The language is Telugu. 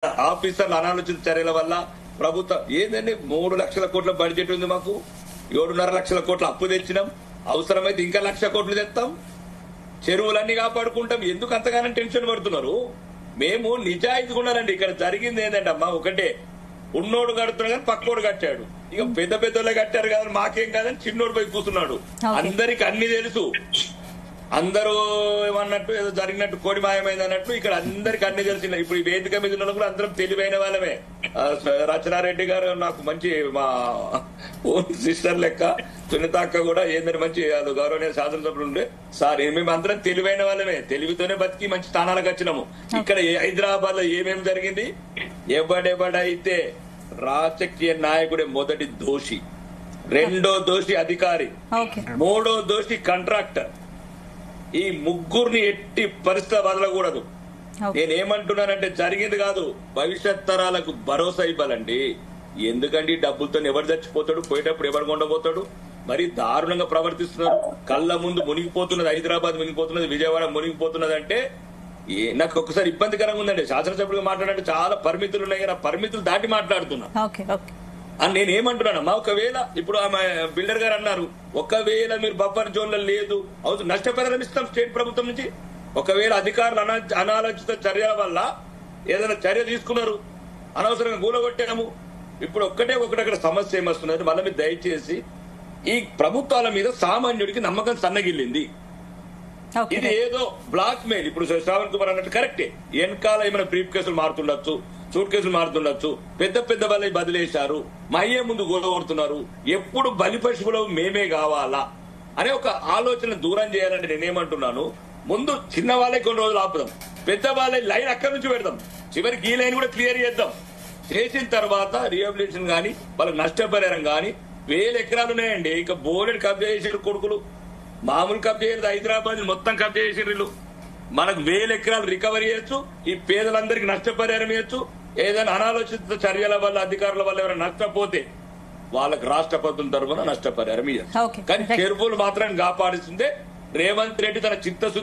ఆఫీసర్ల అనాలోచిత చర్యల వల్ల ప్రభుత్వం ఏందండి 3 లక్షల కోట్ల బడ్జెట్ ఉంది మాకు 7.5 లక్షల కోట్ల అప్పు తెచ్చినాం అవసరమైతే ఇంకా 1 లక్ష కోట్లు తెస్తాం చెరువులన్నీ కాపాడుకుంటాం ఎందుకు అంతగానో టెన్షన్ పడుతున్నారు మేము నిజాయితీ ఉండాలండి ఇక్కడ జరిగింది ఏంటంటే అమ్మా ఒకటే ఉన్నోడు కడుతున్నాడు కానీ పక్కోడు కట్టాడు ఇక పెద్ద పెద్దోళ్ళే కట్టారు కదా మాకేం కాదని చిన్నోడు పోయి కూర్చున్నాడు అందరికి అన్ని తెలుసు అందరూ ఏమన్నట్టు ఏదో జరిగినట్టు కోడి మాయమైంది అన్నట్టు ఇక్కడ అందరికి అన్ని తెలిసిన ఇప్పుడు ఈ వేదిక మీద ఉన్న కూడా అందరం తెలివైన వాళ్ళమే రచనారెడ్డి గారు నాకు మంచి మా ఓన్ సిస్టర్ లెక్క సునీత అక్క కూడా ఏందని మంచి గౌరవనీయ శాసనసభ్యులు ఉండే సార్ మేము అందరం తెలివైన వాళ్ళమే తెలివితోనే బతికి మంచి స్థానాలకు వచ్చినాము ఇక్కడ హైదరాబాద్ లో ఏమేమి జరిగింది ఎవడెవడైతే రాజకీయ నాయకుడే మొదటి దోషి రెండో దోషి అధికారి మూడో దోషి కాంట్రాక్టర్ ఈ ముగ్గురిని ఎట్టి పరిస్థితి వదలకూడదు నేనేమంటున్నానంటే జరిగింది కాదు భవిష్యత్ తరాలకు భరోసా ఇవ్వాలండి ఎందుకండి డబ్బులతో ఎవరు చచ్చిపోతాడు పోయేటప్పుడు ఎవరు కొండపోతాడు మరి దారుణంగా ప్రవర్తిస్తున్నారు కళ్ళ ముందు మునిగిపోతున్నది హైదరాబాద్ మునిగిపోతున్నది విజయవాడ మునిగిపోతున్నది అంటే నాకు ఒకసారి ఇబ్బందికరంగా ఉందండి శాసనసభ్యులుగా మాట్లాడాలంటే చాలా పరిమితులు ఉన్నాయి కానీ పరిమితులు దాటి మాట్లాడుతున్నా అని నేనేమంటున్నానమ్మా ఒకవేళ ఇప్పుడు ఆమె బిల్డర్ గారు అన్నారు ఒకవేళ మీరు బఫర్ జోన్ లో లేదు అవుతుంది నష్టపరిహారం ఇస్తాం స్టేట్ ప్రభుత్వం నుంచి ఒకవేళ అధికారులు అనాలోచిత చర్యల వల్ల ఏదైనా చర్య తీసుకున్నారు అనవసరంగా కూలగొట్టాము ఇప్పుడు ఒకటి అక్కడ సమస్య ఏమొస్తున్నది మళ్ళీ మీరు దయచేసి ఈ ప్రభుత్వాల మీద సామాన్యుడికి నమ్మకం సన్నగిల్లింది ఇది ఏదో బ్లాక్ మెయిల్ ఇప్పుడు శ్రావణ్ కుమార్ అన్నట్టు కరెక్టే వెనకాల ఏమైనా బ్రీఫ్ కేసులు మారుతుండొచ్చు సూట్ కేసులు మారుతుండొచ్చు పెద్ద పెద్ద వాళ్ళని బదిలేశారు మయ్యే ముందు గొడవడుతున్నారు ఎప్పుడు బలిపశువులు మేమే కావాలా అనే ఒక ఆలోచన దూరం చేయాలంటే నేనేమంటున్నాను ముందు చిన్న వాళ్ళే కొన్ని రోజులు ఆపుదాం పెద్ద వాళ్ళే లైన్ అక్కడి నుంచి పెడదాం చివరికి ఈ లైన్ కూడా క్లియర్ చేద్దాం చేసిన తర్వాత రీహాబిలిటేషన్ గానీ వాళ్ళకి నష్టపరిహారం గానీ 1000 ఎకరాలు ఉన్నాయండి ఇక బోర్డు కబ్జా చేసారు కొడుకులు మామూలు కబ్జా చేయలేదు హైదరాబాద్ మొత్తం కబ్జా చేసారు వీళ్ళు మనకు 1000 ఎకరాలు రికవరీ చేయొచ్చు ఈ పేదలందరికీ నష్టపరిహారం ఇవ్వచ్చు ఏదైనా అనాలోచిత చర్యల వల్ల అధికారుల వల్ల ఎవరైనా నష్టపోతే వాళ్ళకి రాష్ట్ర ప్రభుత్వం తరఫున నష్టపరిహారం ఇవ్వచ్చు కానీ చెరువులు మాత్రం కాపాడుతుందే రేవంత్ రెడ్డి తన చిత్తశుద్ధి